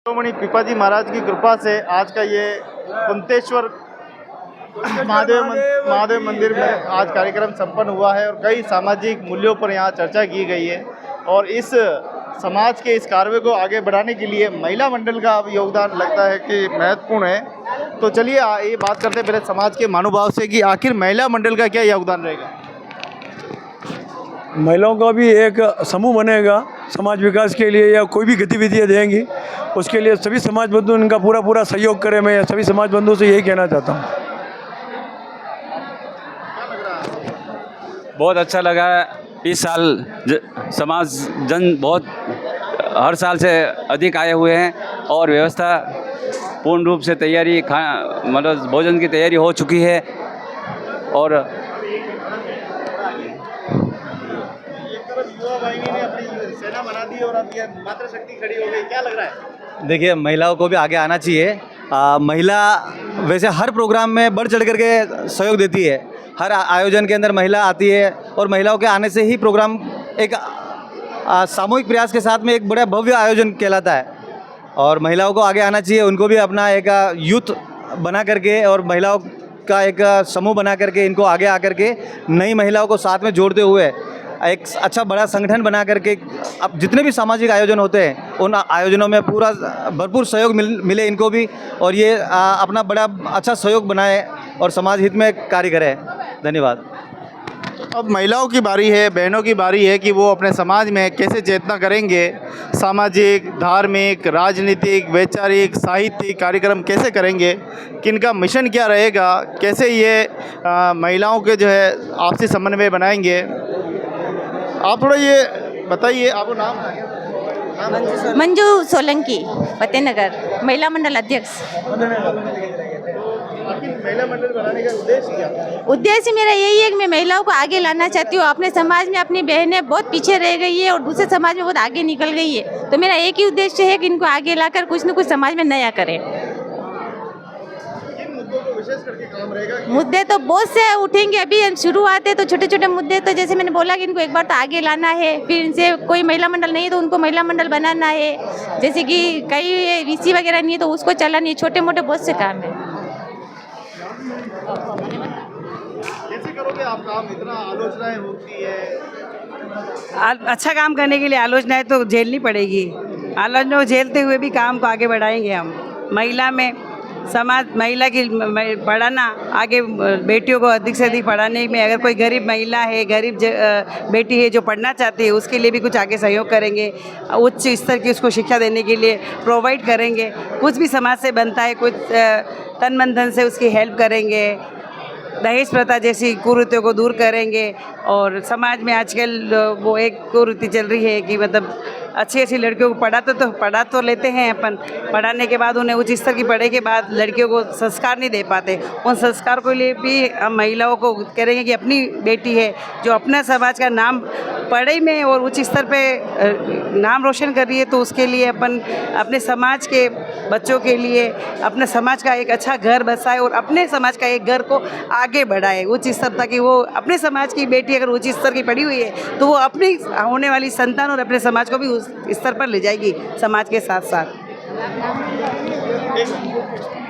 शिरोमणि पिपाजी महाराज की कृपा से आज का ये कुंतेश्वर महादेव मंदिर में आज कार्यक्रम संपन्न हुआ है और कई सामाजिक मूल्यों पर यहाँ चर्चा की गई है और इस समाज के इस कार्य को आगे बढ़ाने के लिए महिला मंडल का अब योगदान लगता है कि महत्वपूर्ण है। तो चलिए ये बात करते हैं पहले समाज के महानुभाव से कि आखिर महिला मंडल का क्या योगदान रहेगा। महिलाओं का भी एक समूह बनेगा समाज विकास के लिए या कोई भी गतिविधियाँ देंगी उसके लिए सभी समाज बंधु इनका पूरा सहयोग करें। मैं सभी समाज बंधुओं से यही कहना चाहता हूँ। बहुत अच्छा लगा। इस साल समाज जन बहुत हर साल से अधिक आए हुए हैं और व्यवस्था पूर्ण रूप से तैयारी मतलब भोजन की तैयारी हो चुकी है और सेना बना दी और अब ये मातृशक्ति खड़ी हो गई, क्या लग रहा है? देखिए, महिलाओं को भी आगे आना चाहिए। महिला वैसे हर प्रोग्राम में बढ़ चढ़ करके सहयोग देती है। हर आयोजन के अंदर महिला आती है और महिलाओं के आने से ही प्रोग्राम एक सामूहिक प्रयास के साथ में एक बड़ा भव्य आयोजन कहलाता है और महिलाओं को आगे आना चाहिए। उनको भी अपना एक यूथ बना करके और महिलाओं का एक समूह बना करके इनको आगे आकर के नई महिलाओं को साथ में जोड़ते हुए एक अच्छा बड़ा संगठन बना करके अब जितने भी सामाजिक आयोजन होते हैं उन आयोजनों में पूरा भरपूर सहयोग मिले इनको भी और ये अपना बड़ा अच्छा सहयोग बनाए और समाज हित में कार्य करें। धन्यवाद। अब महिलाओं की बारी है, बहनों की बारी है कि वो अपने समाज में कैसे चेतना करेंगे, सामाजिक, धार्मिक, राजनीतिक, वैचारिक, साहित्यिक कार्यक्रम कैसे करेंगे, किनका मिशन क्या रहेगा, कैसे ये महिलाओं के जो है आपसी समन्वय बनाएंगे। आप थोड़ा ये बताइए। आपको नाम मंजू सोलंकी, फतेहनगर, महिला मंडल अध्यक्ष। महिला मंडल बनाने का उद्देश्य क्या है? उद्देश्य मेरा यही है कि मैं महिलाओं को आगे लाना चाहती हूँ। अपने समाज में अपनी बहनें बहुत पीछे रह गई है और दूसरे समाज में बहुत आगे निकल गई है, तो मेरा एक ही उद्देश्य है कि इनको आगे लाकर कुछ न कुछ समाज में नया करें। विशेष करके काम रहेगा। मुद्दे तो बहुत से उठेंगे। अभी शुरुआत है तो छोटे छोटे मुद्दे, तो जैसे मैंने बोला कि इनको एक बार तो आगे लाना है, फिर इनसे कोई महिला मंडल नहीं है तो उनको महिला मंडल बनाना है। जैसे कि कई वीसी वगैरह नहीं है तो उसको चलाना है। छोटे मोटे बहुत से काम है। कैसे करोगे आप काम? इतना आलोचनाएं होती है। अच्छा काम करने के लिए आलोचनाएं तो झेलनी पड़ेगी। आलोचना को झेलते हुए भी काम को आगे बढ़ाएंगे हम। महिला में समाज महिला की पढ़ाना, आगे बेटियों को अधिक से अधिक पढ़ाने में, अगर कोई गरीब महिला है, गरीब बेटी है जो पढ़ना चाहती है उसके लिए भी कुछ आगे सहयोग करेंगे। उच्च स्तर की उसको शिक्षा देने के लिए प्रोवाइड करेंगे। कुछ भी समाज से बनता है कुछ तन मन धन से उसकी हेल्प करेंगे। दहेज प्रथा जैसी कुरीतियों को दूर करेंगे और समाज में आजकल वो एक कुरीति चल रही है कि मतलब अच्छी लड़कियों को पढ़ा तो लेते हैं अपन, पढ़ाने के बाद उन्हें उच्च स्तर की पढ़ाई के बाद लड़कियों को संस्कार नहीं दे पाते। उन संस्कार को लिए भी हम महिलाओं को करेंगे कि अपनी बेटी है जो अपना समाज का नाम पढ़ाई में और उच्च स्तर पे नाम रोशन कर रही है, तो उसके लिए अपन अपने समाज के बच्चों के लिए अपने समाज का एक अच्छा घर बसाए और अपने समाज का एक घर को आगे बढ़ाए उच्च स्तर तक। कि वो अपने समाज की बेटी अगर उच्च स्तर की पढ़ी हुई है तो वो अपनी होने वाली संतान और अपने समाज को भी उस स्तर पर ले जाएगी समाज के साथ साथ।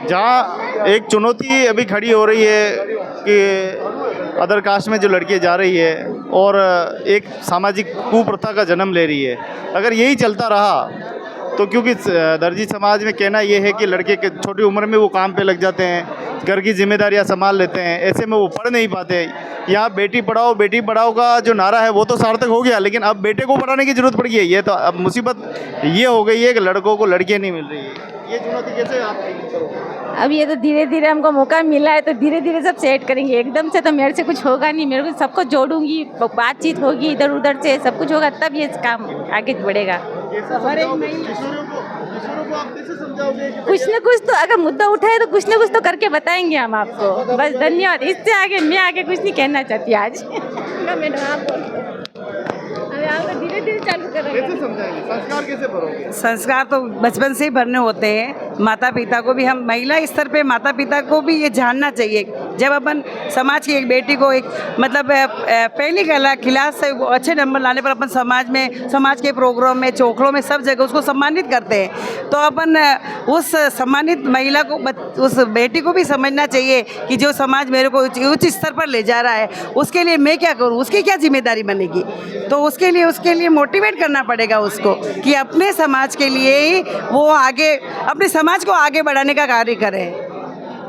जहाँ एक चुनौती अभी खड़ी हो रही है कि अदर कास्ट में जो लड़कियाँ जा रही है और एक सामाजिक कुप्रथा का जन्म ले रही है, अगर यही चलता रहा तो क्योंकि दर्जी समाज में कहना ये है कि लड़के के छोटी उम्र में वो काम पे लग जाते हैं, घर की जिम्मेदारियां संभाल लेते हैं, ऐसे में वो पढ़ नहीं पाते। यहाँ बेटी पढ़ाओ का जो नारा है वो तो सार्थक हो गया, लेकिन अब बेटे को पढ़ाने की जरूरत पड़ गई है। ये तो अब मुसीबत ये हो गई है कि लड़कों को लड़कियाँ नहीं मिल रही है। ये चुनौती कैसे आप करोगे? अब ये तो धीरे धीरे हमको मौका मिला है तो धीरे धीरे सब सेट करेंगे। एकदम से तो मेरे से कुछ होगा नहीं। मेरे को सबको जोड़ूंगी, बातचीत होगी इधर उधर से, सब कुछ होगा तब ये काम आगे बढ़ेगा। कुछ न कुछ तो अगर मुद्दा उठाए तो कुछ न कुछ तो करके बताएंगे हम आपको। बस धन्यवाद। इससे आगे मैं आगे कुछ नहीं कहना चाहती आज। आप धीरे धीरे चालू करेंगे। कैसे समझाएंगे? संस्कार कैसे भरोगे? संस्कार तो बचपन से ही भरने होते हैं। माता पिता को भी हम महिला स्तर पे माता पिता को भी ये जानना चाहिए जब अपन समाज की एक बेटी को एक मतलब पहली क्लास से अच्छे नंबर लाने पर अपन समाज में, समाज के प्रोग्राम में, चौखड़ों में, सब जगह उसको सम्मानित करते हैं। तो अपन उस सम्मानित महिला को, उस बेटी को भी समझना चाहिए कि जो समाज मेरे को उच्च स्तर पर ले जा रहा है, उसके लिए मैं क्या करूँ, उसकी क्या जिम्मेदारी बनेगी। तो उसके लिए मोटिवेट करना पड़ेगा उसको कि अपने समाज के लिए ही वो आगे, अपने समाज को आगे बढ़ाने का कार्य करें।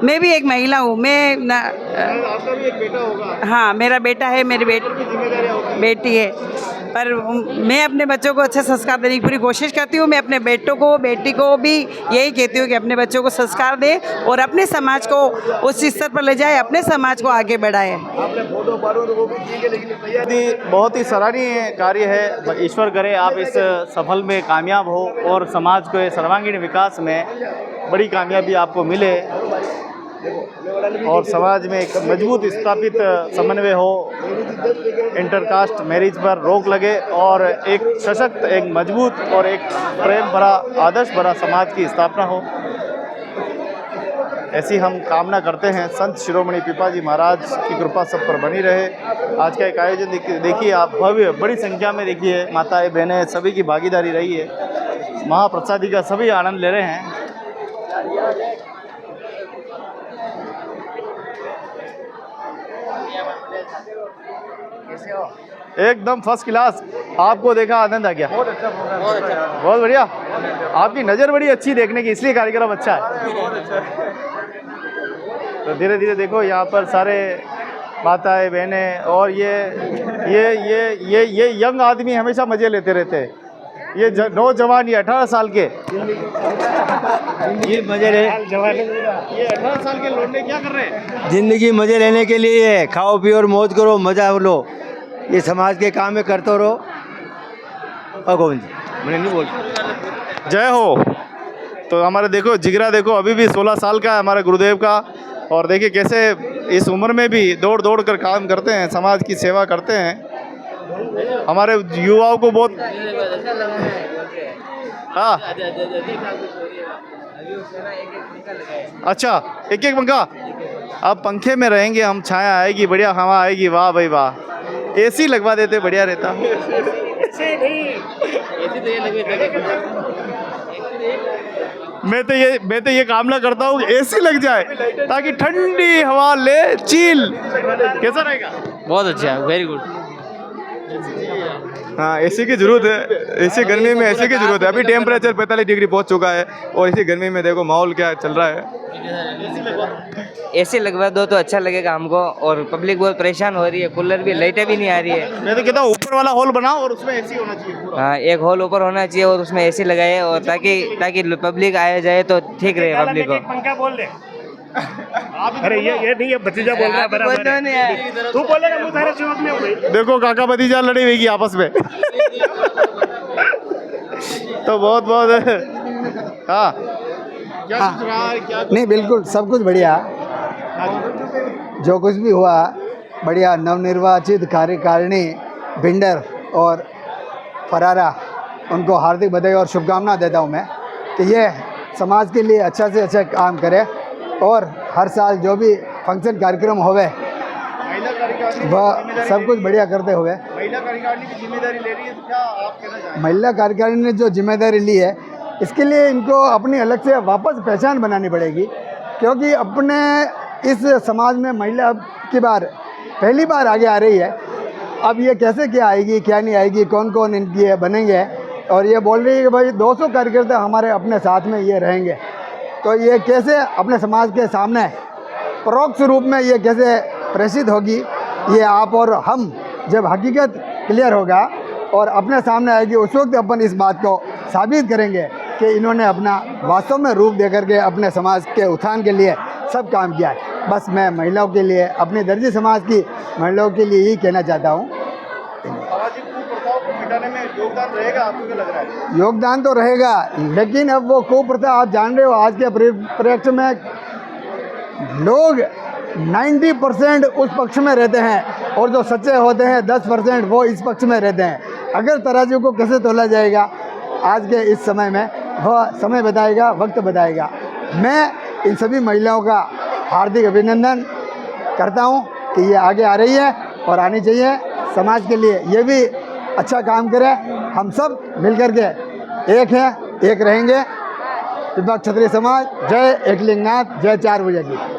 मैं भी एक महिला हूँ, आपका भी एक बेटा होगा। हाँ, मेरा बेटा है, मेरी बेटी है, पर मैं अपने बच्चों को अच्छे संस्कार देने की पूरी कोशिश करती हूँ। मैं अपने बेटों को, बेटी को भी यही कहती हूँ कि अपने बच्चों को संस्कार दें और अपने समाज को उस स्तर पर ले जाए, अपने समाज को आगे बढ़ाए। बहुत ही सराहनीय कार्य है। ईश्वर करे आप इस सफल में कामयाब हो और समाज के सर्वांगीण विकास में बड़ी कामयाबी आपको मिले और समाज में एक मजबूत स्थापित समन्वय हो, इंटरकास्ट मैरिज पर रोक लगे और एक सशक्त, एक मजबूत और एक प्रेम भरा, आदर्श भरा समाज की स्थापना हो, ऐसी हम कामना करते हैं। संत शिरोमणि पिपाजी महाराज की कृपा सब पर बनी रहे। आज का एक आयोजन देखिए आप, भव्य बड़ी संख्या में देखिए माताएं बहनें सभी की भागीदारी रही है। महाप्रसादी का सभी आनंद ले रहे हैं। एकदम फर्स्ट क्लास, आपको देखा आनंद आ गया। बहुत अच्छा, बहुत बढ़िया। आपकी नज़र बड़ी अच्छी देखने की, इसलिए कार्यक्रम अच्छा है। तो धीरे धीरे देखो यहाँ पर सारे माताएं बहनें और ये यंग आदमी हमेशा मज़े लेते रहते हैं। ये नौजवान, ये 18 साल के, ये मज़े ले, ये 18 साल के लौंडे क्या कर रहे हैं? जिंदगी मज़े लेने के लिए है। खाओ पियो और मौज करो, मज़ा लो, ये समाज के काम में करते रहो। और गोविंद जी मैंने नहीं बोल। जय हो। तो हमारे देखो जिगरा देखो, अभी भी 16 साल का है हमारे गुरुदेव का, और देखिए कैसे इस उम्र में भी दौड़ दौड़ कर काम करते हैं, समाज की सेवा करते हैं। हमारे युवाओं को बहुत, हाँ अच्छा, एक एक पंखा, अब पंखे में रहेंगे हम, छाया आएगी, बढ़िया हवा आएगी। वाह भाई वाह, एसी लगवा देते बढ़िया रहता। मैं तो ये कामना करता हूँ एसी लग जाए ताकि ठंडी हवा ले, चिल। कैसा रहेगा? बहुत अच्छा, वेरी गुड। हाँ, एसी की ज़रूरत है। इसी गर्मी में एसी की ज़रूरत है। अभी टेम्परेचर 45 डिग्री पहुंच चुका है और इसी गर्मी में देखो माहौल क्या चल रहा है। एसी लगवा दो तो अच्छा लगेगा हमको, और पब्लिक बहुत परेशान हो रही है, कूलर भी, लाइटें भी नहीं आ रही है। मैं तो कहता हूँ ऊपर वाला हॉल बनाओ और उसमें एसी होना चाहिए पूरा। हाँ, एक हॉल ऊपर होना चाहिए और उसमें एसी लगाए, और ताकि पब्लिक आया जाए तो ठीक रहे पब्लिक को। पंखा बोल दे। अरे ये नहीं है, भतीजा बोल रहा है बराबर है। तू बोलेगा मुँह सारे शुरू में हो गई। देखो काका भतीजा लड़ी हुई आपस में। तो बहुत हाँ, क्या कुछ रहा है, क्या नहीं, बिल्कुल सब कुछ बढ़िया, जो कुछ भी हुआ बढ़िया। नवनिर्वाचित कार्यकारिणी भिंडर और फरारा, उनको हार्दिक बधाई और शुभकामना देता हूँ मैं कि ये समाज के लिए अच्छा से अच्छा काम करे और हर साल जो भी फंक्शन कार्यक्रम होवे वह सब कुछ बढ़िया करते हुए। महिला कार्यकारिणी की जिम्मेदारी ले रही है, तो क्या आप कहना चाहेंगे? महिला कार्यकारिणी ने जो जिम्मेदारी ली है, इसके लिए इनको अपनी अलग से वापस पहचान बनानी पड़ेगी, क्योंकि अपने इस समाज में महिला की पहली बार आगे आ रही है। अब ये कैसे क्या आएगी, क्या नहीं आएगी, कौन कौन इनकी बनेंगे, और ये बोल रही है कि भाई 200 कार्यकर्ता हमारे अपने साथ में ये रहेंगे। तो ये कैसे अपने समाज के सामने परोक्ष रूप में ये कैसे प्रेषित होगी, ये आप और हम जब हकीकत क्लियर होगा और अपने सामने आएगी, उस वक्त अपन इस बात को साबित करेंगे कि इन्होंने अपना वास्तव में रूप दे करके अपने समाज के उत्थान के लिए सब काम किया है। बस मैं महिलाओं के लिए, अपने दर्जी समाज की महिलाओं के लिए ही कहना चाहता हूँ। सामाजिक कुप्रथाओं को मिटाने में योगदान रहेगा, आपको क्या लग रहा है? योगदान तो रहेगा, लेकिन अब वो कुप्रथा आप जान रहे हो, आज के परिप्रेक्ष्य में लोग 90% उस पक्ष में रहते हैं और जो सच्चे होते हैं 10% वो इस पक्ष में रहते हैं। अगर तराजू को कैसे तोला जाएगा आज के इस समय में, वह समय बताएगा, वक्त बताएगा। मैं इन सभी महिलाओं का हार्दिक अभिनंदन करता हूँ कि ये आगे आ रही है और आनी चाहिए समाज के लिए, ये भी अच्छा काम करे। हम सब मिलकर के एक हैं, एक रहेंगे। विभाग क्षत्रिय समाज जय एकलिंगनाथ, जय चार भुजा की।